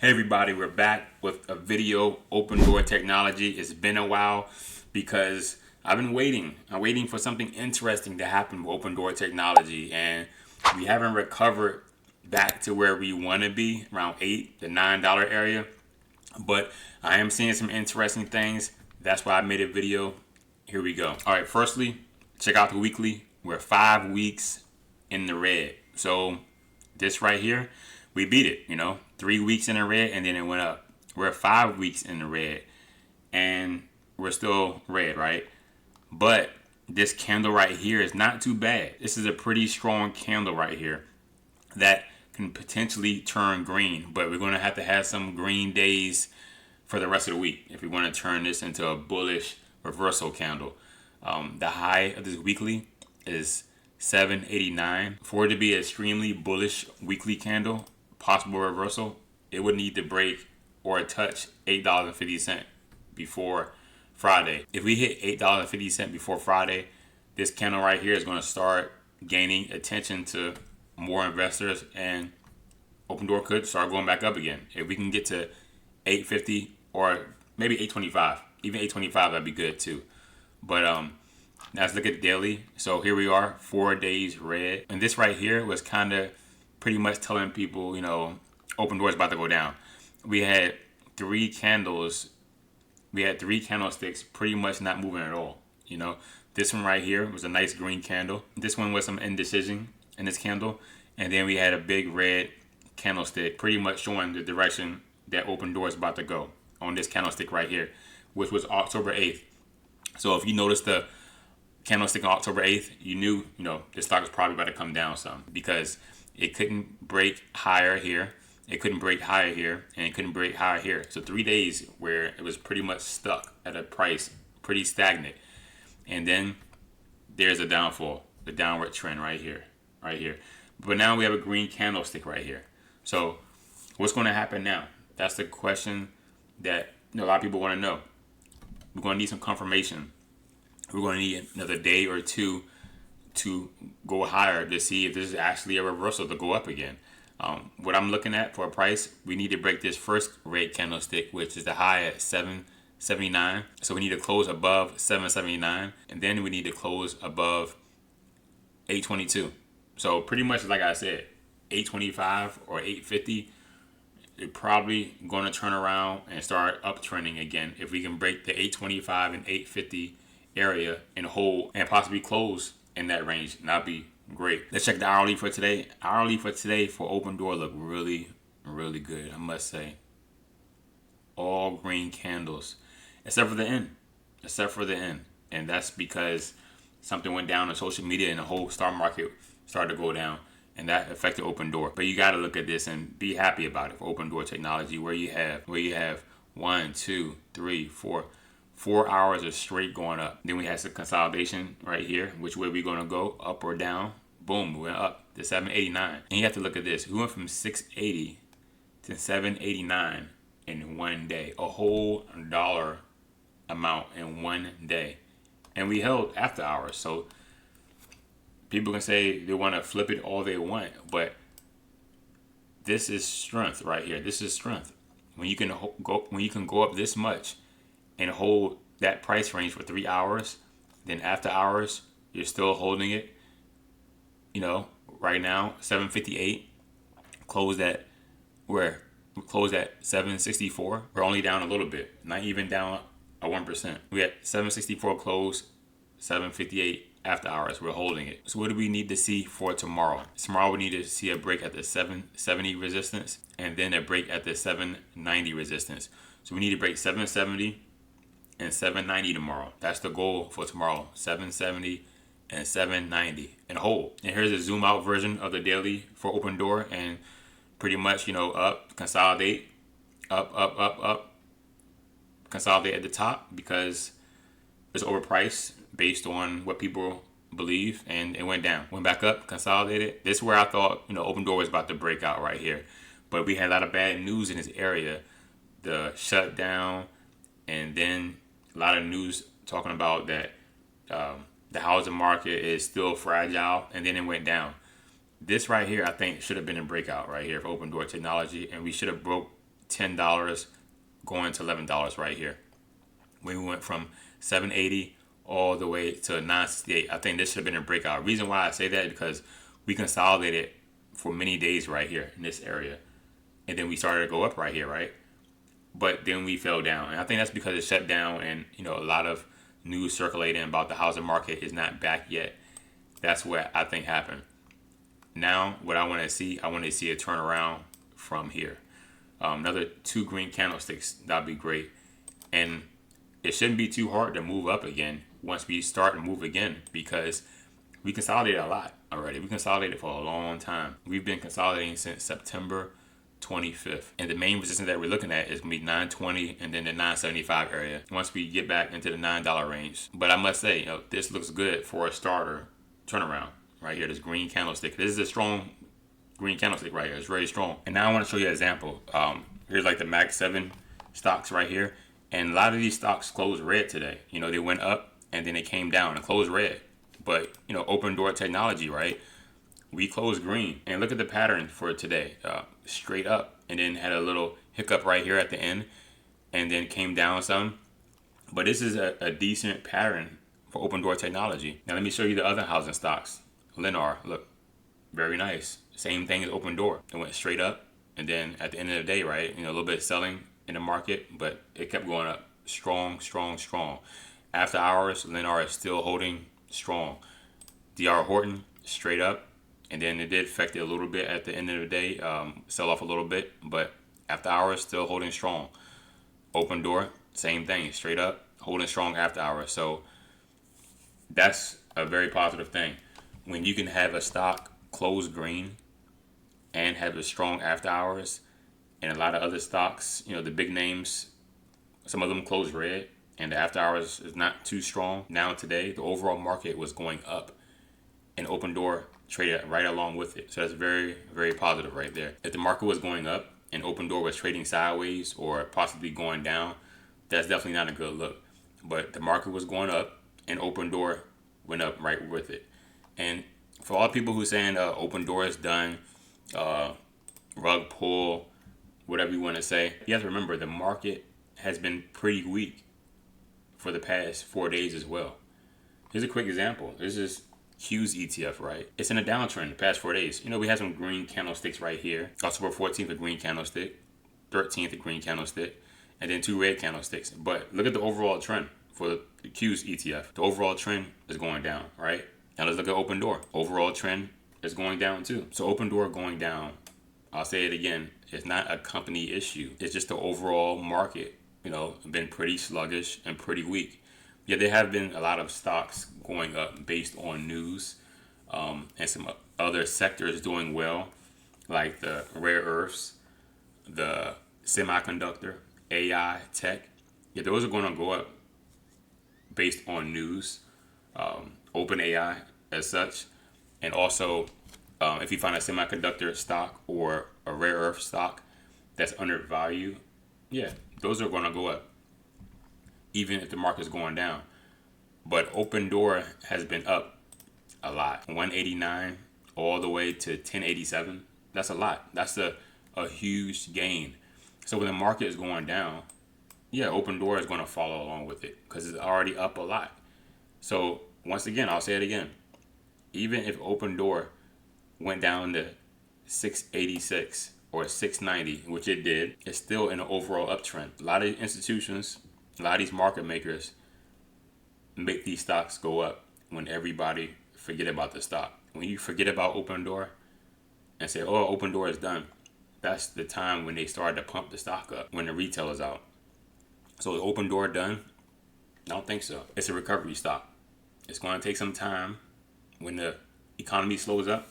Hey everybody, we're back with a video, Opendoor Technology. It's been a while because I've been waiting. I'm waiting for something interesting to happen with Opendoor Technology, and we haven't recovered back to where we want to be, around $8 to $9 area. But I am seeing some interesting things. That's why I made a video. Here we go. All right, firstly, check out the weekly. We're 5 weeks in the red. So this right here, we beat it, 3 weeks in the red and then it went up. We're 5 weeks in the red and we're still red, right? But this candle right here is not too bad. This is a pretty strong candle right here that can potentially turn green, but we're going to have some green days for the rest of the week if we want to turn this into a bullish reversal candle. The high of this weekly is 789. For it to be an extremely bullish weekly candle, possible reversal, it would need to break or touch $8.50 before Friday. If we hit $8.50 before Friday, this candle right here is going to start gaining attention to more investors, and Opendoor could start going back up again. If we can get to 850 or maybe 825, even 825, that'd be good too. But now let's look at the daily. So here we are, 4 days red, and this right here was kind of pretty much telling people, Opendoor is about to go down. We had three candlesticks pretty much not moving at all. This one right here was a nice green candle. This one was some indecision in this candle, and then we had a big red candlestick pretty much showing the direction that Opendoor is about to go on this candlestick right here, which was October 8th. So if you notice the candlestick on October 8th, you knew, the stock was probably about to come down some because it couldn't break higher here, it couldn't break higher here, and it couldn't break higher here. So 3 days where it was pretty much stuck at a price, pretty stagnant. And then there's a downfall, the downward trend right here. But now we have a green candlestick right here. So what's going to happen now? That's the question that a lot of people want to know. We're going to need some confirmation. We're going to need another day or two to go higher to see if this is actually a reversal to go up again. What I'm looking at for a price, we need to break this first red candlestick, which is the high at 779. So we need to close above 779, and then we need to close above 822. So pretty much like I said, 825 or 850, they're probably going to turn around and start uptrending again if we can break the 825 and 850 area and hold and possibly close in that range. And that'd be great. Let's check the hourly for today. Hourly for today for Opendoor look really, really good, I must say. All green candles, except for the end. And that's because something went down on social media and the whole stock market started to go down, and that affected Opendoor. But you got to look at this and be happy about it for Opendoor Technology, where you have 1, 2, 3, 4 hours of straight going up. Then we had some consolidation right here. Which way we going to go, up or down? Boom, we went up to 789. And you have to look at this. We went from 680 to 789 in 1 day. A whole dollar amount in 1 day. And we held after hours. So people can say they want to flip it all they want, but this is strength right here. This is strength. When you can go up this much and hold that price range for 3 hours, then after hours you're still holding it. Right now 758, closed at where? We closed at 764. We're only down a little bit, not even down a 1%. We had 764 close, 758 after hours. We're holding it. So what do we need to see for tomorrow? Tomorrow we need to see a break at the 770 resistance and then a break at the 790 resistance. So we need to break 770 and 790 tomorrow. That's the goal for tomorrow. 770 and 790 and hold. And here's a zoom out version of the daily for Opendoor, and pretty much, up, consolidate, up, consolidate at the top because it's overpriced based on what people believe, and it went down, went back up, consolidated. This is where I thought, Opendoor was about to break out right here. But we had a lot of bad news in this area, the shutdown, and then a lot of news talking about that the housing market is still fragile, and then it went down. This right here, I think, should have been a breakout right here for Opendoor Technology, and we should have broke $10 going to $11 right here. We went from 780 all the way to 968. I think this should have been a breakout. Reason why I say that is because we consolidated for many days right here in this area. And then we started to go up right here, right? But then we fell down. And I think that's because it shut down and, a lot of news circulating about the housing market is not back yet. That's what I think happened. Now, what I want to see a turnaround from here. Another 2 green candlesticks, that'd be great. And it shouldn't be too hard to move up again once we start to move again, because we consolidated a lot already. We consolidated for a long time. We've been consolidating since September 25th. And the main resistance that we're looking at is going to be 920 and then the 975 area once we get back into the $9 range. But I must say, this looks good for a starter turnaround right here. This green candlestick. This is a strong green candlestick right here. It's very strong. And now I want to show you an example. Here's like the Max 7 stocks right here. And a lot of these stocks closed red today. They went up and then they came down and closed red. But, Opendoor Technology, right? We closed green. And look at the pattern for today. Straight up. And then had a little hiccup right here at the end. And then came down some. But this is a decent pattern for Opendoor Technology. Now let me show you the other housing stocks. Lennar, look. Very nice. Same thing as Opendoor. It went straight up. And then at the end of the day, right? A little bit of selling in the market. But it kept going up. Strong, strong, strong. After hours, Lennar is still holding strong. DR Horton, straight up. And then it did affect it a little bit at the end of the day. Sell off a little bit. But after hours, still holding strong. Opendoor, same thing. Straight up, holding strong after hours. So that's a very positive thing. When you can have a stock close green and have a strong after hours, and a lot of other stocks, the big names, some of them close red, and the after hours is not too strong. Now today, the overall market was going up, and Opendoor traded right along with it. So that's very, very positive right there. If the market was going up and Opendoor was trading sideways or possibly going down, that's definitely not a good look. But the market was going up and Opendoor went up right with it. And for all people who saying Opendoor is done, rug pull, whatever you want to say, you have to remember the market has been pretty weak for the past 4 days as well. Here's a quick example. This is Q's ETF, right? It's in a downtrend the past 4 days. We have some green candlesticks right here. October 14th, a green candlestick. 13th, a green candlestick. And then 2 red candlesticks. But look at the overall trend for the Q's ETF. The overall trend is going down, right? Now let's look at Opendoor. Overall trend is going down too. So Opendoor going down, I'll say it again, it's not a company issue. It's just the overall market, been pretty sluggish and pretty weak. Yeah, there have been a lot of stocks going up based on news, and some other sectors doing well, like the rare earths, the semiconductor, AI, tech. Yeah, those are going to go up based on news, OpenAI as such, and also if you find a semiconductor stock or a rare earth stock that's undervalued, yeah, those are going to go up, even if the market's going down. But Opendoor has been up a lot. 189 all the way to 1087. That's a lot. That's a huge gain. So when the market is going down, yeah, Opendoor is going to follow along with it because it's already up a lot. So once again, I'll say it again. Even if Opendoor went down to 686 or 690, which it did, it's still in an overall uptrend. A lot of institutions, a lot of these market makers make these stocks go up when everybody forget about the stock. When you forget about Opendoor and say, oh, Opendoor is done, that's the time when they start to pump the stock up, when the retail is out. So is Opendoor done? I don't think so. It's a recovery stock. It's going to take some time. When the economy slows up,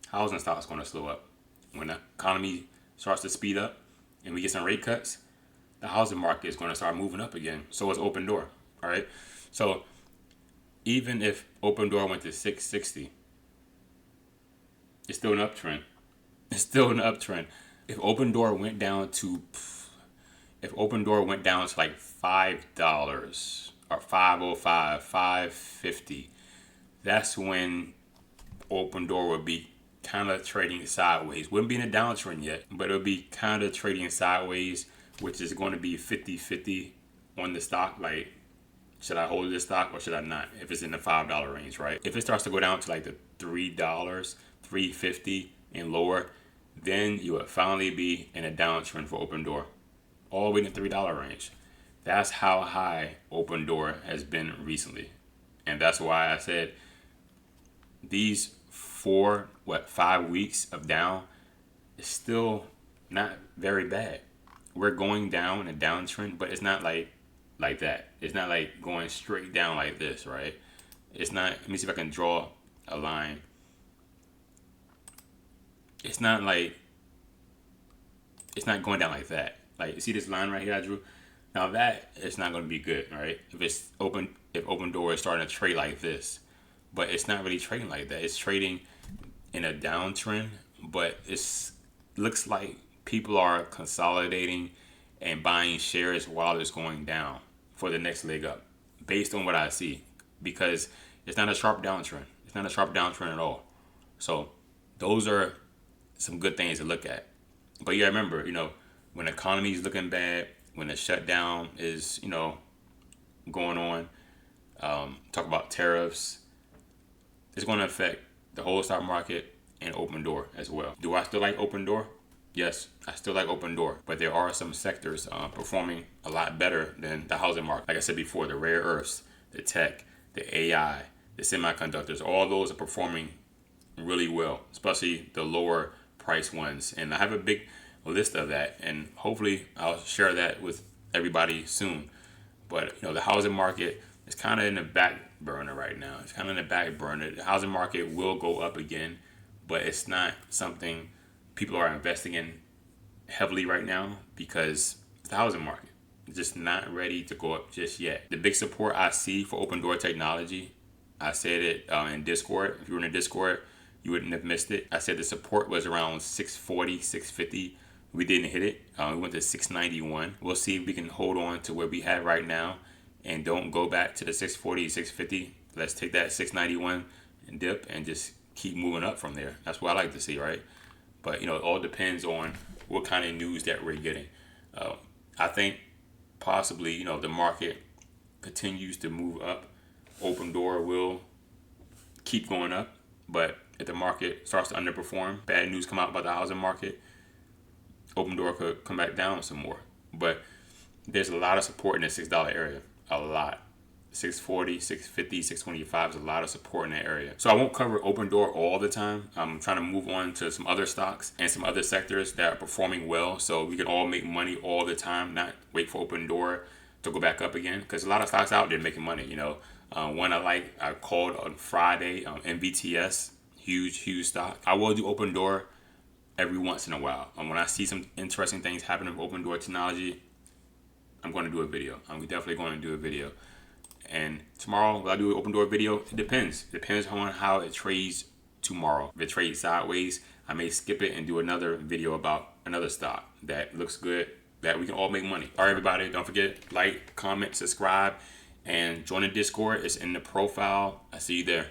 housing stock is going to slow up. When the economy starts to speed up and we get some rate cuts, the housing market is going to start moving up again. So is Opendoor. All right. So even if Opendoor went to 660, it's still an uptrend. It's still an uptrend. If Opendoor went down to like $5 or $5.05, $5.50, that's when Opendoor would be kind of trading sideways. Wouldn't be in a downtrend yet, but it'll be kind of trading sideways, which is going to be 50-50 on the stock. Like, should I hold this stock or should I not? If it's in the $5 range, right? If it starts to go down to like the $3, $3.50 and lower, then you would finally be in a downtrend for Opendoor, all the way in the $3 range. That's how high Opendoor has been recently. And that's why I said these 5 weeks of down is still not very bad. We're going down a downtrend, but it's not like that. It's not like going straight down like this, right? It's not. Let me see if I can draw a line. It's not going down like that. Like, you see this line right here I drew? Now that is not going to be good, right? If Opendoor is starting to trade like this, but it's not really trading like that. It's trading in a downtrend, but it looks like people are consolidating and buying shares while it's going down for the next leg up, based on what I see, because it's not a sharp downtrend. It's not a sharp downtrend at all. So those are some good things to look at. But yeah, remember, when the economy is looking bad, when the shutdown is, going on, talk about tariffs, it's going to affect the whole stock market and Opendoor as well. Do I still like Opendoor? Yes, I still like Opendoor, but there are some sectors performing a lot better than the housing market. Like I said before, the rare earths, the tech, the AI, the semiconductors, all those are performing really well, especially the lower price ones. And I have a big list of that, and hopefully I'll share that with everybody soon. But the housing market is kind of in the back burner right now. It's kind of in the back burner. The housing market will go up again, but it's not something people are investing in heavily right now because it's the housing market. It's just not ready to go up just yet. The big support I see for Opendoor Technology, I said it in Discord. If you were in the Discord, you wouldn't have missed it. I said the support was around 640, 650. We didn't hit it. We went to 691. We'll see if we can hold on to where we have right now and don't go back to the 640, 650. Let's take that 691 and dip and just keep moving up from there. That's what I like to see, right? But, it all depends on what kind of news that we're getting. I think possibly, the market continues to move up. Opendoor will keep going up. But if the market starts to underperform, bad news come out about the housing market, Opendoor could come back down some more. But there's a lot of support in the $6 area. A lot. 640, 650, 625 is a lot of support in that area. So I won't cover Opendoor all the time. I'm trying to move on to some other stocks and some other sectors that are performing well so we can all make money all the time, not wait for Opendoor to go back up again. Because a lot of stocks out there making money, One I called on Friday, MVTS, huge stock. I will do Opendoor every once in a while. When I see some interesting things happening with Opendoor Technology, I'm going to do a video. I'm definitely going to do a video. And tomorrow, will I do an Opendoor video? It depends. Depends on how it trades tomorrow. If it trades sideways, I may skip it and do another video about another stock that looks good, that we can all make money. All right, everybody, don't forget, like, comment, subscribe, and join the Discord. It's in the profile. I see you there.